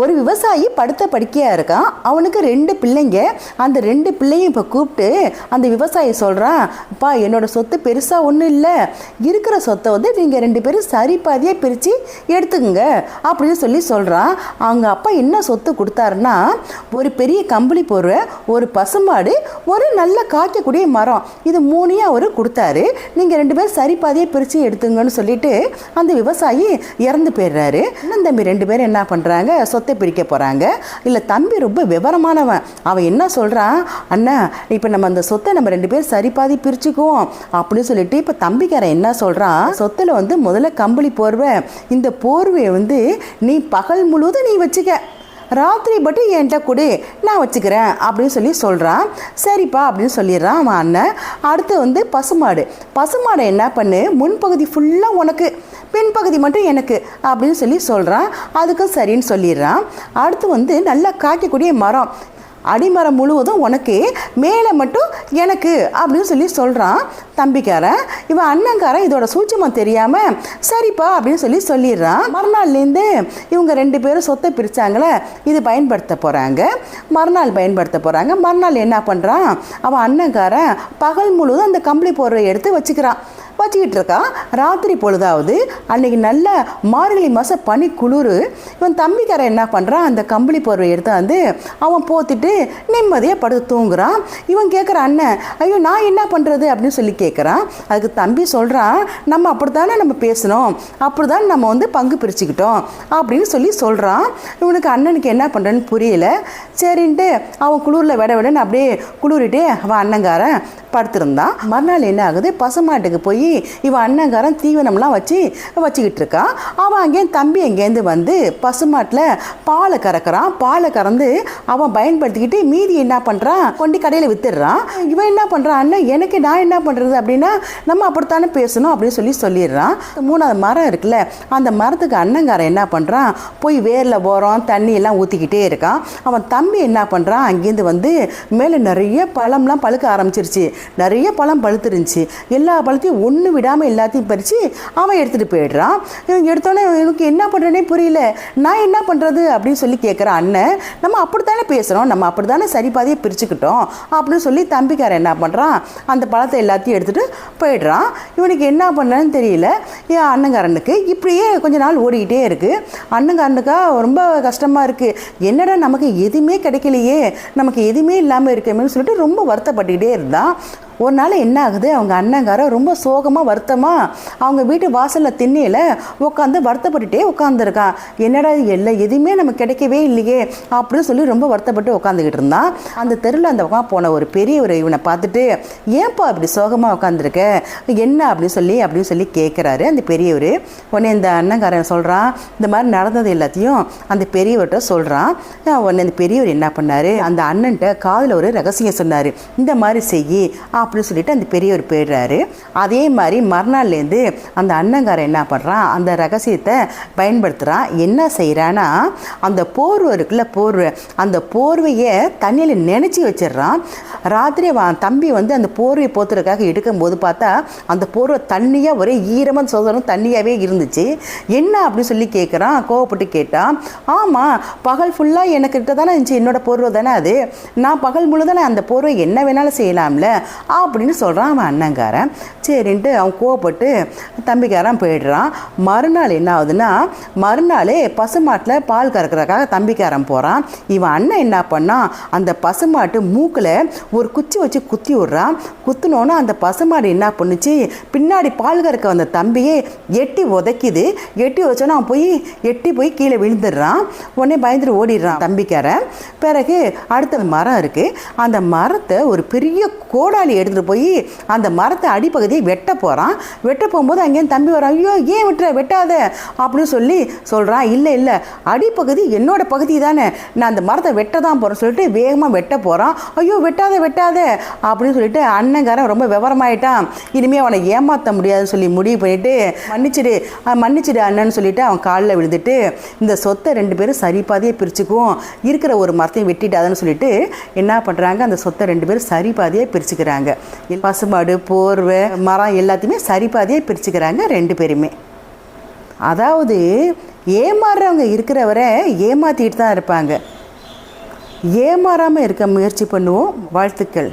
ஒரு விவசாயி படுத்த படுக்கையாக இருக்கான். அவனுக்கு 2 பிள்ளைங்க. அந்த 2 பிள்ளையும் இப்போ கூப்பிட்டு அந்த விவசாயி சொல்கிறான், அப்பா என்னோட சொத்து பெருசாக ஒன்றும் இல்லை, இருக்கிற சொத்தை வந்து நீங்கள் 2 பேரும் சரி பாதியாக பிரித்து எடுத்துக்கங்க அப்படின்னு சொல்கிறான். அவங்க அப்பா என்ன சொத்து கொடுத்தாருன்னா, ஒரு பெரிய கம்பளி போடுற ஒரு பசுமாடு, ஒரு நல்ல காய்க்கக்கூடிய மரம், இது 3 அவர் கொடுத்தாரு. நீங்கள் 2 பேரும் சரி பாதியாக பிரித்து எடுத்துங்கன்னு சொல்லிட்டு அந்த விவசாயி இறந்து போயிடுறாரு. அண்ணன் தம்பி 2 பேரும் என்ன பண்ணுறாங்க, சொத்தை பிரிக்க போகிறாங்க. இல்லை தம்பி ரொம்ப விவரமானவன். அவன் என்ன சொல்கிறான், அண்ணா இப்போ நம்ம அந்த சொத்தை நம்ம 2 பேரும் சரி பாதி பிரிச்சுக்குவோம் அப்படின்னு சொல்லிட்டு இப்போ தம்பிக்காரன் என்ன சொல்கிறான், சொத்தில் வந்து முதல்ல கம்பளி போர்வை, இந்த போர்வையை வந்து நீ பகல் முழுவதும் நீ வச்சுக்க, ராத்திரி மட்டும் என்கிட்ட கொடு நான் வச்சுக்கிறேன் அப்படின்னு சொல்கிறான். சரிப்பா அப்படின்னு சொல்லிடுறான் அவன் அண்ணன். அடுத்து வந்து பசுமாடை என்ன பண்ணு, முன்பகுதி ஃபுல்லாக உனக்கு, பின்பகுதி மட்டும் எனக்கு அப்படின்னு சொல்கிறான். அதுக்கும் சரின்னு சொல்லிடுறான். அடுத்து வந்து நல்லா காய்க்கக்கூடிய மரம், அடிமரம் முழுவதும் உனக்கு, மேலே மட்டும் எனக்கு அப்படின்னு சொல்கிறான் தம்பிக்காரன். இவன் அண்ணங்காரன் இதோட சூட்சமாக தெரியாமல் சரிப்பா அப்படின்னு சொல்லிடுறான். மறுநாள்லேருந்து இவங்க 2 பேரும் சொத்தை பிரித்தாங்களே, இது பயன்படுத்த போகிறாங்க. மறுநாள் என்ன பண்ணுறான், அவன் அண்ணங்காரன் பகல் முழுவதும் அந்த கம்பளி போடுற எடுத்து வச்சுக்கிட்டு இருக்கான். ராத்திரி பொழுதாவது அன்னைக்கு நல்ல மார்கழி மாதம் பனி குளிர். இவன் தம்பிக்காரன் என்ன பண்ணுறான், அந்த கம்பளி போர்வை எடுத்து வந்து அவன் போத்திட்டு நிம்மதியாக படுத்து தூங்குறான். இவன் கேட்குறான், அண்ணன் ஐயோ நான் என்ன பண்ணுறது அப்படின்னு கேட்குறான். அதுக்கு தம்பி சொல்கிறான், நம்ம அப்படித்தானே நம்ம பேசணும், அப்படிதான் நம்ம வந்து பங்கு பிரிச்சுக்கிட்டோம் அப்படின்னு சொல்கிறான். இவனுக்கு அண்ணனுக்கு என்ன பண்ணுறேன்னு புரியல. சரின்ட்டு அவன் குளிரில் விடன்னு அப்படியே குளிரிட்டே அவன் அண்ணங்காரன் படுத்திருந்தான். மறுநாள் என்ன ஆகுது, பசுமாட்டுக்கு போய் இவன் அண்ணங்காரன் தீவனம்லாம் வச்சுக்கிட்டு இருக்கான். அவன் அங்கேயும் தம்பி எங்கேருந்து வந்து பசுமாட்டில் பாலை கறக்கிறான். பாலை கறந்து அவன் பயன்படுத்திக்கிட்டு மீதி என்ன பண்ணுறான், கொண்டு கடையில் வித்துடுறான். இவன் என்ன பண்ணுறான், அண்ணன் எனக்கு நான் என்ன பண்ணுறது அப்படின்னா நம்ம அப்படித்தானே பேசணும் அப்படின்னு சொல்லிடுறான். 3வது மரம் இருக்குல்ல, அந்த மரத்துக்கு அண்ணங்காரன் என்ன பண்ணுறான், போய் வேரில் போகிறோம் தண்ணி எல்லாம் ஊற்றிக்கிட்டே இருக்கான். அவன் தம்பி என்ன பண்ணுறான், அங்கேருந்து வந்து மேலே நிறைய பழம்லாம் பழுக்க ஆரம்பிச்சிருச்சு. நிறைய பழம் பழுத்துருந்துச்சு. எல்லா பழத்தையும் ஒன்று விடாமல் எல்லாத்தையும் பறித்து அவன் எடுத்துகிட்டு போயிடுறான். எடுத்தோடனே எனக்கு என்ன பண்ணுறேனே புரியல, நான் என்ன பண்ணுறது அப்படின்னு கேட்குறான். அண்ணன் நம்ம அப்படித்தானே பேசுகிறோம், நம்ம அப்படி தானே சரி பாதியை பிரிச்சுக்கிட்டோம் அப்படின்னு தம்பிக்காரன் என்ன பண்ணுறான், அந்த பழத்தை எல்லாத்தையும் எடுத்துகிட்டு போயிடுறான். இவனுக்கு என்ன பண்ணன்னு தெரியல. என் அண்ணங்காரனுக்கு இப்படியே கொஞ்ச நாள் ஓடிக்கிட்டே இருக்குது. அண்ணங்காரனுக்கா ரொம்ப கஷ்டமாக இருக்குது. என்னடா நமக்கு எதுவுமே கிடைக்கலையே, நமக்கு எதுவுமே இல்லாமல் இருக்கேன்னு சொல்லிட்டு ரொம்ப வருத்தப்பட்டுக்கிட்டே இருந்தான். ஒரு நாள் என்ன ஆகுது, அவங்க அண்ணங்காரன் ரொம்ப சோகமாக வருத்தமாக அவங்க வீட்டு வாசலில் திண்ணையில் உட்காந்து வருத்தப்பட்டுட்டே உட்காந்துருக்கான். என்னடா எதுவுமே நமக்கு கிடைக்கவே இல்லையே அப்படின்னு ரொம்ப வருத்தப்பட்டு உட்காந்துக்கிட்டு இருந்தான். அந்த தெருவில் அந்த பக்கம் போன ஒரு பெரியவர் இவனை பார்த்துட்டு, ஏன்ப்பா இப்படி சோகமாக உட்காந்துருக்க, என்ன அப்படின்னு கேட்குறாரு அந்த பெரியவர். உடனே இந்த அண்ணங்காரன் சொல்கிறான், இந்த மாதிரி நடந்தது எல்லாத்தையும் அந்த பெரியவர்கிட்ட சொல்கிறான். உடனே அந்த பெரியவர் என்ன பண்ணார், அந்த அண்ணன்ட்ட காதில் ஒரு ரகசியம் சொன்னார், இந்த மாதிரி செய்யி அப்படின்னு சொல்லிட்டு அந்த பெரியவர் போயிடுறாரு. அதே மாதிரி மறுநாள்லேருந்து அந்த அண்ணங்காரன் என்ன பண்ணுறான், அந்த ரகசியத்தை பயன்படுத்துகிறான். என்ன செய்கிறான்னா, அந்த போர்வை இருக்குல்ல, அந்த போர்வையை தண்ணியில் நினச்சி வச்சிடுறான். ராத்திரி தம்பி வந்து அந்த போர்வையை போத்துறதுக்காக எடுக்கும்போது பார்த்தா அந்த போர்வை தண்ணியாக ஒரே ஈரமாக சோதனம் தண்ணியாகவே இருந்துச்சு. என்ன அப்படின்னு கேட்குறான். கோவப்பட்டு கேட்டான். ஆமாம், பகல் ஃபுல்லாக எனக்கிட்ட தானே இருந்துச்சு, என்னோட போர்வை தானே அது, நான் பகல் முழுதானே அந்த போர்வை என்ன வேணாலும் செய்யலாம்ல அப்படின்னு சொல்கிறான் அவன் அண்ணங்காரன். சரின்ட்டு அவன் கோவப்பட்டு தம்பிக்காரன் போயிடுறான். மறுநாள் என்ன ஆகுதுன்னா, மறுநாளே பசுமாட்டில் பால் கறக்கிறதுக்காக தம்பிக்காரன் போகிறான். இவன் அண்ணன் என்ன பண்ணான், அந்த பசுமாட்டு மூக்கில் ஒரு குச்சி வச்சு குத்தி விட்றான். குத்தினோன்னா அந்த பசுமாடு என்ன பண்ணுச்சு, பின்னாடி பால் கறக்க வந்த தம்பியே எட்டி உதைக்குது. எட்டி வச்சோன்னா அவன் போய் கீழே விழுந்துடுறான். உடனே பயந்துட்டு ஓடிடுறான் தம்பிக்காரன். பிறகு அடுத்த மரம் இருக்குது. அந்த மரத்தை ஒரு பெரிய கோடாலி எடுத்துகிட்டு போய் அந்த மரத்தை அடிப்பகுதியை வெட்ட போகிறான். வெட்ட போகும்போது அங்கேயும் தம்பி வரான். ஐயோ ஏன் வெட்டாத அப்படின்னு சொல்கிறான். இல்லை அடிப்பகுதி என்னோட பகுதி தானே, நான் அந்த மரத்தை வெட்ட தான் போகிறேன் சொல்லிட்டு வேகமாக வெட்ட போகிறான். ஐயோ வெட்டாத அப்படின்னு சொல்லிட்டு அண்ணங்காரன் ரொம்ப விவரமாயிட்டான். இனிமேல் அவனை ஏமாற்ற முடியாதுன்னு சொல்லி முடிவு பண்ணிவிட்டு மன்னிச்சிடு அண்ணன்னு சொல்லிட்டு அவன் காலில் விழுந்துட்டு, இந்த சொத்தை 2 பேரும் சரி பாதியை பிரிச்சுக்குவோம், இருக்கிற ஒரு மரத்தையும் வெட்டிட்டாதுன்னு சொல்லிட்டு என்ன பண்ணுறாங்க, அந்த சொத்தை 2 பேரும் சரி பாதியை பிரிச்சுக்கிறாங்க. பசுமாடு போர்வை மரம் எல்லாத்தையுமே சரி பாதியை பிரிச்சுக்கிறாங்க 2 பேருமே. அதாவது ஏமாறுறவங்க இருக்கிறவரை ஏமாற்றிட்டு தான் இருப்பாங்க. ஏமாறாமல் இருக்க முயற்சி பண்ணுவோம். வாழ்த்துக்கள்.